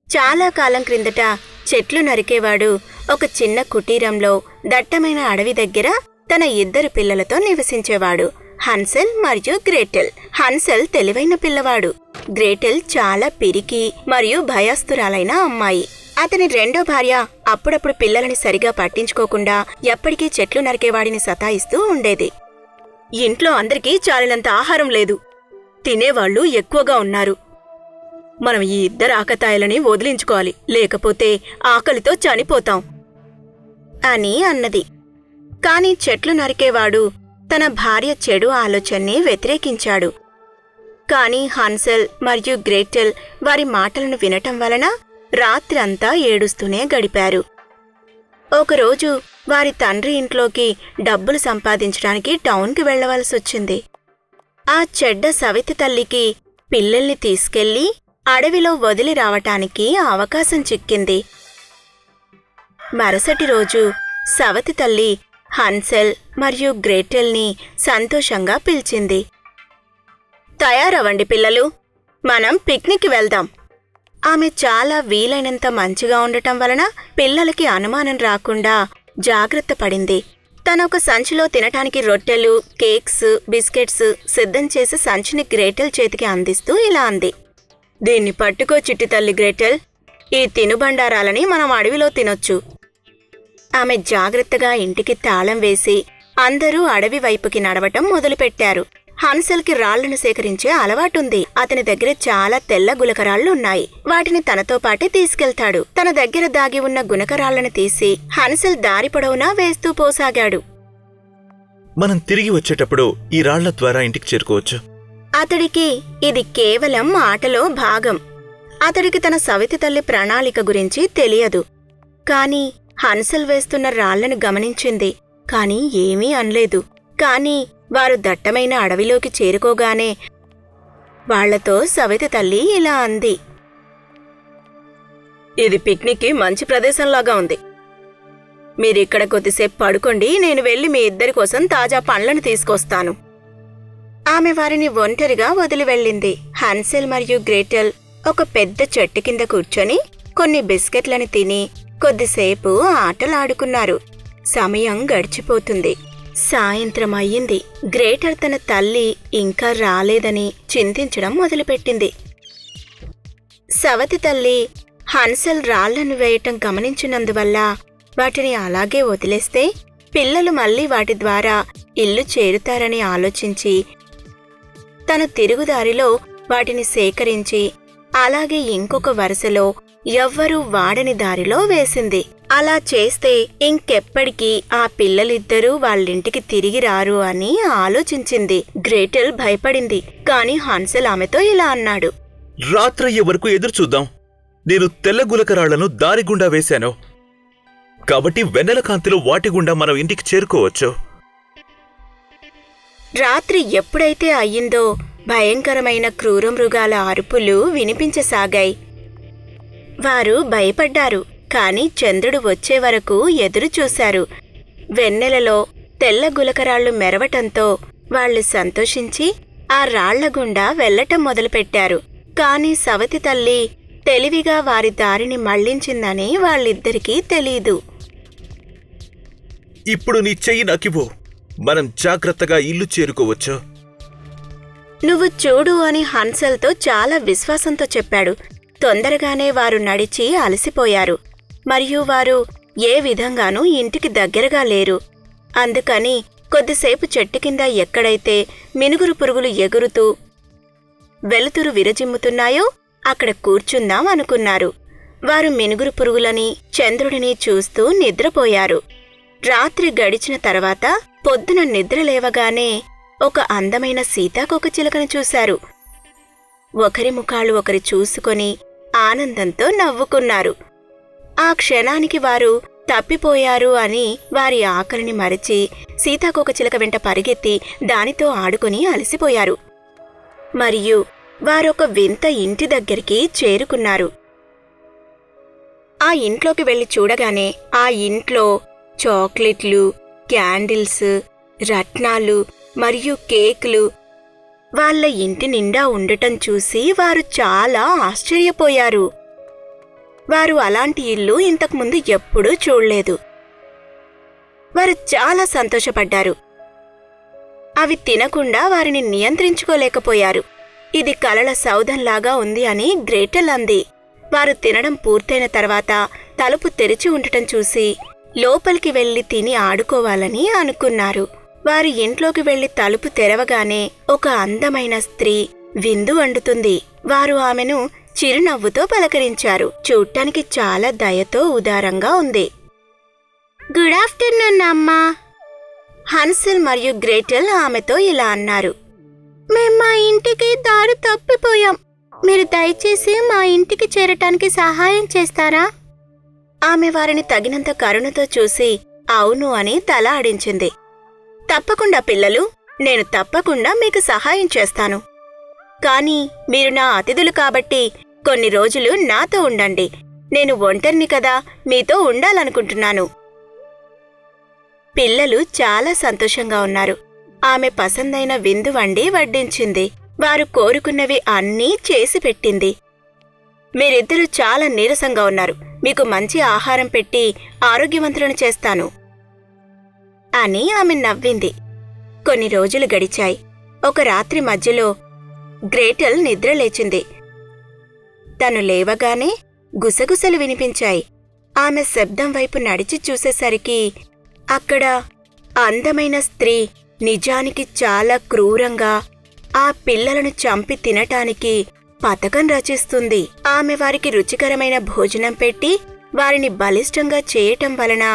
చాలా కాలం క్రిందట చెట్లు నరికేవాడు ఒక చిన్న కుటీరంలో దట్టమైన అడవి దగ్గర తన 2 పిల్లలతో నివసించేవాడు, హన్సెల్ మరియు గ్రేటెల్. హన్సెల్ తెలివైన పిల్లవాడు. గ్రేటెల్ చాలా పిరికి మరియు భయస్తురాలైన అమ్మాయి. అతని రెండో భార్య అప్పుడప్పుడు పిల్లలని సరిగా పట్టించుకోకుండా ఎప్పటికీ చెట్లు నరికేవాడిని సతాయిస్తూ ఉండేది. ఇంట్లో అందరికీ చాలినంత ఆహారం లేదు, తినేవాళ్లు ఎక్కువగా ఉన్నారు. మనం ఈ 2 ఆకతాయిలని వదిలించుకోవాలి, లేకపోతే ఆకలితో చనిపోతాం అని అన్నది. కాని చెట్లు నరికేవాడు తన భార్య చెడు ఆలోచనని వ్యతిరేకించాడు. కాని హన్సెల్ మరియు గ్రేటెల్ వారి మాటలను వినటం వలన రాత్రంతా ఏడుస్తూనే గడిపారు. ఒకరోజు వారి తండ్రి ఇంట్లోకి డబ్బులు సంపాదించడానికి టౌన్కి వెళ్లవలసొచ్చింది. ఆ చెడ్డ సవితి తల్లికి పిల్లల్ని తీసుకెళ్లి అడవిలో వదిలి రావటానికి అవకాశం చిక్కింది. మరుసటి రోజు సవతి తల్లి హన్సెల్ మరియు గ్రేటెల్ని సంతోషంగా పిలిచింది. తయారవ్వండి పిల్లలు, మనం పిక్నిక్కి వెళ్దాం. ఆమె చాలా వీలైనంత మంచిగా ఉండటం వలన పిల్లలకి అనుమానం రాకుండా జాగ్రత్త పడింది. తనొక సంచిలో తినటానికి రొట్టెలు, కేక్స్, బిస్కెట్స్ సిద్ధం చేసి సంచిని గ్రేటెల్ చేతికి అందిస్తూ ఇలా అంది. దీన్ని పట్టుకో చిట్టి తల్లి గ్రేటెల్, ఈ తినుబండారాలని మనం అడవిలో తినొచ్చు. ఆమె జాగ్రత్తగా ఇంటికి తాళం వేసి అందరూ అడవి వైపుకి నడవటం మొదలుపెట్టారు. హన్సెల్కి రాళ్లను సేకరించే అలవాటుంది. అతని దగ్గర చాలా తెల్ల గులకరాళ్లున్నాయి. వాటిని తనతో పాటే తీసుకెళ్తాడు. తన దగ్గర దాగి ఉన్న గుణకరాళ్లను తీసి హన్సెల్ దారి పొడవునా వేస్తూ పోసాగాడు. మనం తిరిగి వచ్చేటప్పుడు ఈ రాళ్ల ద్వారా ఇంటికి చేరుకోవచ్చు. అతడికి ఇది కేవలం ఆటలో భాగం. అతడికి తన సవితి తల్లి ప్రణాళిక గురించి తెలియదు. కాని హన్సెల్ వేస్తున్న రాళ్లను గమనించింది. కాని ఏమీ అనలేదు. కాని వారు దట్టమైన అడవిలోకి చేరుకోగానే వాళ్లతో సవితి తల్లి ఇలా అంది. ఇది పిక్నిక్కి మంచి ప్రదేశంలాగా ఉంది. మీరిక్కడ కొద్దిసేపు పడుకోండి, నేను వెళ్లి మీ 2 కోసం తాజా పండ్లను తీసుకొస్తాను. ఆమె వారిని ఒంటరిగా వదిలి వెళ్ళింది. హన్సెల్ మరియు గ్రేటెల్ ఒక పెద్ద చెట్టు కింద కూర్చొని కొన్ని బిస్కెట్లను తిని కొద్దిసేపు ఆటలాడుకున్నారు. సమయం గడిచిపోతుంది. సాయంత్రం అయ్యింది. గ్రేటెల్ తన తల్లి ఇంకా రాలేదని చింతించడం మొదలుపెట్టింది. సవతి తల్లి హన్సెల్ రాళ్లను వేయటం గమనించినందువల్ల వాటిని అలాగే వదిలేస్తే పిల్లలు మళ్లీ వాటి ద్వారా ఇల్లు చేరుతారని ఆలోచించి తను తిరుగుదారిలో వాటిని సేకరించి అలాగే ఇంకొక వరుసలో ఎవ్వరూ వాడని దారిలో వేసింది. అలా చేస్తే ఇంకెప్పటికీ ఆ పిల్లలిద్దరూ వాళ్ళింటికి తిరిగి రారు అని ఆలోచించింది. గ్రేటెల్ భయపడింది. కాని హన్సెల్ ఆమెతో ఇలా అన్నాడు. రాత్రయ్యే వరకు ఎదురుచూద్దాం. నేను తెల్ల గులకరాళ్లను దారిగుండా వేశాను కాబట్టి వెన్నెల కాంతిలో వాటి గుండా మనం ఇంటికి చేరుకోవచ్చు. రాత్రి ఎప్పుడైతే అయ్యిందో భయంకరమైన క్రూరమృగాల అరుపులు వినిపించసాగాయి. వారు భయపడ్డారు. కాని చంద్రుడు వచ్చే వరకు ఎదురుచూశారు. వెన్నెలలో తెల్ల గులకరాళ్లు మెరవటంతో వాళ్లు సంతోషించి ఆ రాళ్లగుండా వెళ్లటం మొదలుపెట్టారు. కాని సవతి తల్లి తెలివిగా వారి దారిని మళ్లించిందని వాళ్ళిద్దరికీ తెలీదు. ఇప్పుడు నీ చెయ్యి నాకివ్వు, మనం జాగ్రత్తగా ఇల్లు చేరుకోవచ్చు. నువ్వు చూడు అని హన్సెల్తో చాలా విశ్వాసంతో చెప్పాడు. తొందరగానే వారు నడిచి అలసిపోయారు. మరియు వారు ఏ విధంగానూ ఇంటికి దగ్గరగా లేరు. అందుకని కొద్దిసేపు చెట్టు కింద ఎక్కడైతే మినుగురు పురుగులు ఎగురుతూ వెలుతురు విరజిమ్ముతున్నాయో అక్కడ కూర్చుందాం అనుకున్నారు. వారు మినుగురు పురుగులని చంద్రుడిని చూస్తూ నిద్రపోయారు. రాత్రి గడిచిన తర్వాత పొద్దున నిద్రలేవగానే ఒక అందమైన సీతాకోకచిలుకను చూశారు. ఒకరి ముఖాలు ఒకరి చూసుకొని ఆనందంతో నవ్వుకున్నారు. ఆ క్షణానికి వారు తప్పిపోయారు అని వారి ఆకలిని మరచి సీతాకోకచిలుక వెంట పరిగెత్తి దానితో ఆడుకొని అలసిపోయారు. మరియు వారొక వింత ఇంటి దగ్గరికి చేరుకున్నారు. ఆ ఇంట్లోకి వెళ్లి చూడగానే ఆ ఇంట్లో చాక్లెట్లు, క్యాండిల్స్, రత్నాలు మరియు కేకులు వాళ్ల ఇంటి నిండా ఉండటం చూసి వారు చాలా ఆశ్చర్యపోయారు. వారు అలాంటి ఇల్లు ఇంతకుముందు ఎప్పుడూ చూడలేదు. వారు చాలా సంతోషపడ్డారు. అవి తినకుండా వారిని నియంత్రించుకోలేకపోయారు. ఇది కలల సౌధంలాగా ఉంది అని గ్రేటెల్ అంది. వారు తినడం పూర్తయిన తర్వాత తలుపు తెరిచి ఉండటం చూసి లోపలికి వెళ్లి తిని ఆడుకోవాలని అనుకున్నారు. వారి ఇంట్లోకి వెళ్లి తలుపు తెరవగానే ఒక అందమైన స్త్రీ విందు వండుతుంది. వారు ఆమెను చిరునవ్వుతో పలకరించారు. చూడ్డానికి చాలా దయతో ఉదారంగా ఉంది. గుడ్ ఆఫ్టర్నూన్ అమ్మా. హన్సెల్ మరియు గ్రేటెల్ ఆమెతో ఇలా అన్నారు. మేం మా ఇంటికి దారి తప్పిపోయాం. మీరు దయచేసి మా ఇంటికి చేరటానికి సహాయం చేస్తారా? ఆమె వారిని తగినంత కరుణతో చూసి అవును అని తల ఆడించింది. తప్పకుండా పిల్లలు, నేను తప్పకుండా మీకు సహాయం చేస్తాను. కానీ మీరు నా అతిథులు కాబట్టి కొన్ని రోజులు నాతో ఉండండి. నేను ఒంటరిని కదా, మీతో ఉండాలనుకుంటున్నాను. పిల్లలు చాలా సంతోషంగా ఉన్నారు. ఆమె పసందైన విందు వండి వడ్డించింది. వారు కోరుకున్నవి అన్నీ చేసి పెట్టింది. మీరిద్దరూ చాలా నీరసంగా ఉన్నారు. మీకు మంచి ఆహారం పెట్టి ఆరోగ్యవంతులను చేస్తాను అని ఆమె నవ్వింది. కొన్ని రోజులు గడిచాయి. ఒక రాత్రి మధ్యలో గ్రేటెల్ నిద్రలేచింది. తను లేవగానే గుసగుసలు వినిపించాయి. ఆమె శబ్దం వైపు నడిచి చూసేసరికి అక్కడ అందమైన స్త్రీ నిజానికి చాలా క్రూరంగా ఆ పిల్లలను చంపి తినటానికి పథకం రచిస్తుంది. ఆమె వారికి రుచికరమైన భోజనం పెట్టి వారిని బలిష్టంగా చేయటం వలన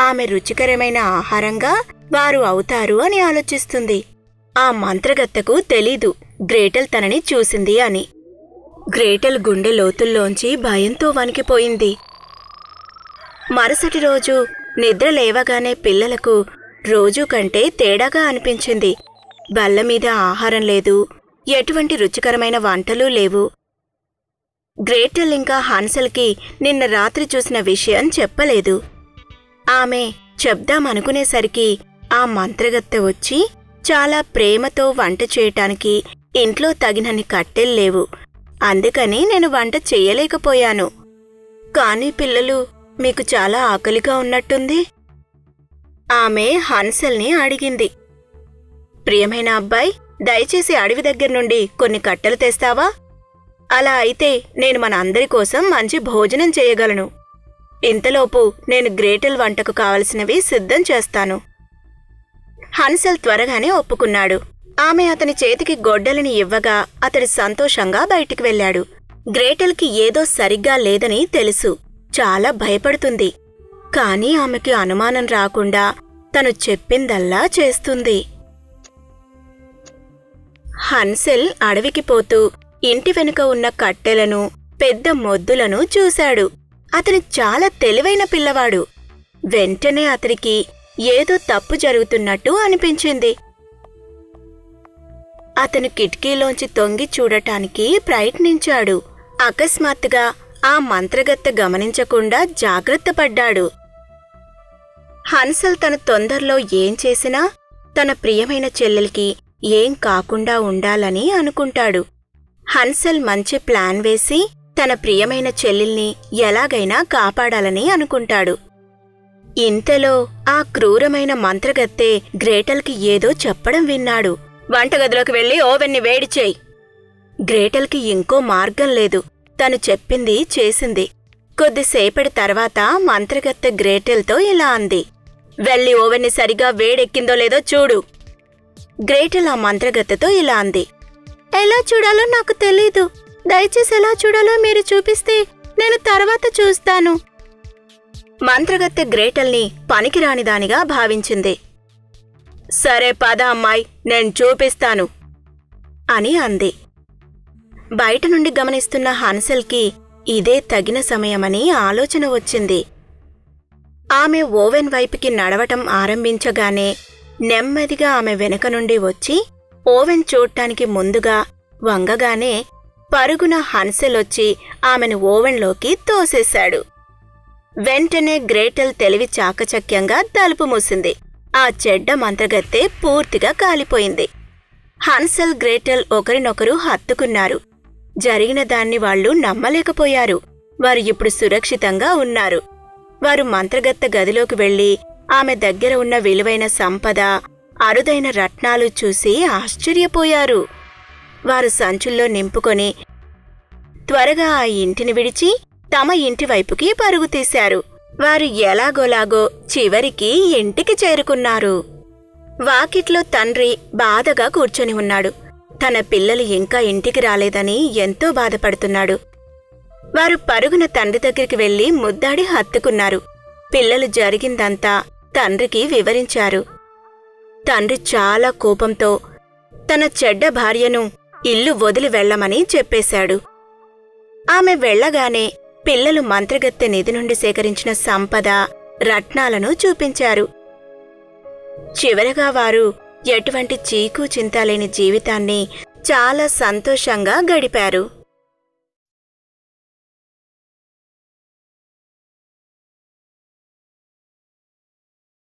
ఆమె రుచికరమైన ఆహారంగా వారు అవుతారు అని ఆలోచిస్తుంది. ఆ మంత్రగత్తెకు తెలీదు గ్రేటెల్ తనని చూసింది అని. గ్రేటెల్ గుండె లోతుల్లోంచి భయంతో వణికిపోయింది. మరుసటి రోజు నిద్ర లేవగానే పిల్లలకు రోజూ కంటే తేడాగా అనిపించింది. బల్లమీద ఆహారం లేదు, ఎటువంటి రుచికరమైన వంటలూ లేవు. గ్రేటెల్ ఇంకా హన్సెల్కి నిన్న రాత్రి చూసిన విషయం చెప్పలేదు. ఆమె చెప్దామనుకునేసరికి ఆ మంత్రగత్తె వచ్చి చాలా ప్రేమతో వంట చేయటానికి ఇంట్లో తగినన్ని కట్టెల్లేవు, అందుకని నేను వంట చెయ్యలేకపోయాను. కానీ పిల్లలు, మీకు చాలా ఆకలిగా ఉన్నట్టుంది. ఆమె హన్సెల్ని అడిగింది. ప్రియమైన అబ్బాయి, దయచేసి అడవి దగ్గర నుండి కొన్ని కట్టెలు తెస్తావా? అలా అయితే నేను మన అందరి కోసం మంచి భోజనం చేయగలను. ఇంతలోపు నేను గ్రేటెల్ వంటకు కావలసినవి సిద్ధం చేస్తాను. హన్సెల్ త్వరగానే ఒప్పుకున్నాడు. ఆమె అతని చేతికి గొడ్డలిని ఇవ్వగా అతడు సంతోషంగా బయటికి వెళ్ళాడు. గ్రేటెల్కి ఏదో సరిగ్గా లేదని తెలుసు. చాలా భయపడుతుంది. కాని ఆమెకి అనుమానం రాకుండా తను చెప్పిందల్లా చేస్తుంది. హన్సెల్ అడవికి పోతూ ఇంటి వెనుక ఉన్న కట్టెలను, పెద్ద మొద్దులను చూశాడు. అతను చాలా తెలివైన పిల్లవాడు. వెంటనే అతనికి ఏదో తప్పు జరుగుతున్నట్టు అనిపించింది. అతను కిటికీలోంచి తొంగి చూడటానికి ప్రయత్నించాడు. అకస్మాత్తుగా ఆ మంత్రగత్తె గమనించకుండా జాగ్రత్త పడ్డాడు. హన్సెల్ తన తొందరలో ఏం చేసినా తన ప్రియమైన చెల్లెలికి ఏం కాకుండా ఉండాలని అనుకుంటాడు. హన్సెల్ మంచి ప్లాన్ వేసి తన ప్రియమైన చెల్లెల్ని ఎలాగైనా కాపాడాలని అనుకుంటాడు. ఇంతలో ఆ క్రూరమైన మంత్రగత్తె గ్రేటెల్కి ఏదో చెప్పడం విన్నాడు. వంటగదిలోకి వెళ్లి ఓవెన్ని వేడి చేయి. గ్రేటెల్కి ఇంకో మార్గం లేదు. తను చెప్పింది చేసింది. కొద్దిసేపటి తర్వాత మంత్రగత్తె గ్రేటెల్తో ఇలా అంది. వెళ్ళి ఓవెన్ని సరిగా వేడెక్కిందో లేదో చూడు. గ్రేటెల్ ఆ మంత్రగత్తెతో ఇలా అంది. ఎలా చూడాలో నాకు తెలీదు. దయచేసి ఎలా చూడాలో మీరు చూపిస్తే నేను తర్వాత చూస్తాను. మంత్రగత్తె గ్రేటెల్ని పనికిరానిదానిగా భావించింది. సరే పద అమ్మాయి, నేను చూపిస్తాను అని అంది. బయట నుండి గమనిస్తున్న హన్సెల్కి ఇదే తగిన సమయమని ఆలోచన వచ్చింది. ఆమె ఓవెన్ వైపుకి నడవటం ఆరంభించగానే నెమ్మదిగా ఆమె వెనుక నుండి వచ్చి ఓవెన్ చూడ్డానికి ముందుగా వంగగానే పరుగున హన్సెల్ వచ్చి ఆమెను ఓవెన్లోకి తోసేశాడు. వెంటనే గ్రేటెల్ తెలివి చాకచక్యంగా తలుపు మూసింది. ఆ చెడ్డ మంత్రగత్తె పూర్తిగా కాలిపోయింది. హన్సెల్, గ్రేటెల్ ఒకరినొకరు హత్తుకున్నారు. జరిగిన దాన్ని వాళ్లు నమ్మలేకపోయారు. వారు ఇప్పుడు సురక్షితంగా ఉన్నారు. వారు మంత్రగత్తె గదిలోకి వెళ్లి ఆమె దగ్గర ఉన్న విలువైన సంపద, అరుదైన రత్నాలు చూసి ఆశ్చర్యపోయారు. వారు సంచుల్లో నింపుకొని త్వరగా ఆ ఇంటిని విడిచి తమ ఇంటి వైపుకి పరుగు తీశారు. వారు ఎలాగోలాగో చివరికి ఇంటికి చేరుకున్నారు. వాకిట్లో తండ్రి బాధగా కూర్చొని ఉన్నాడు. తన పిల్లలు ఇంకా ఇంటికి రాలేదని ఎంతో బాధపడుతున్నాడు. వారు పరుగున తండ్రి దగ్గరికి వెళ్లి ముద్దాడి హత్తుకున్నారు. పిల్లలు జరిగిందంతా తండ్రికి వివరించారు. తండ్రి చాలా కోపంతో తన చెడ్డ భార్యను ఇల్లు వదిలి వెళ్లమని చెప్పేశాడు. ఆమె వెళ్లగానే పిల్లలు మంత్రగత్తె నిధి నుండి సేకరించిన సంపద, రత్నాలను చూపించారు. చివరగా వారు ఎటువంటి చీకు చింతాలేని జీవితాన్ని చాలా సంతోషంగా గడిపారు.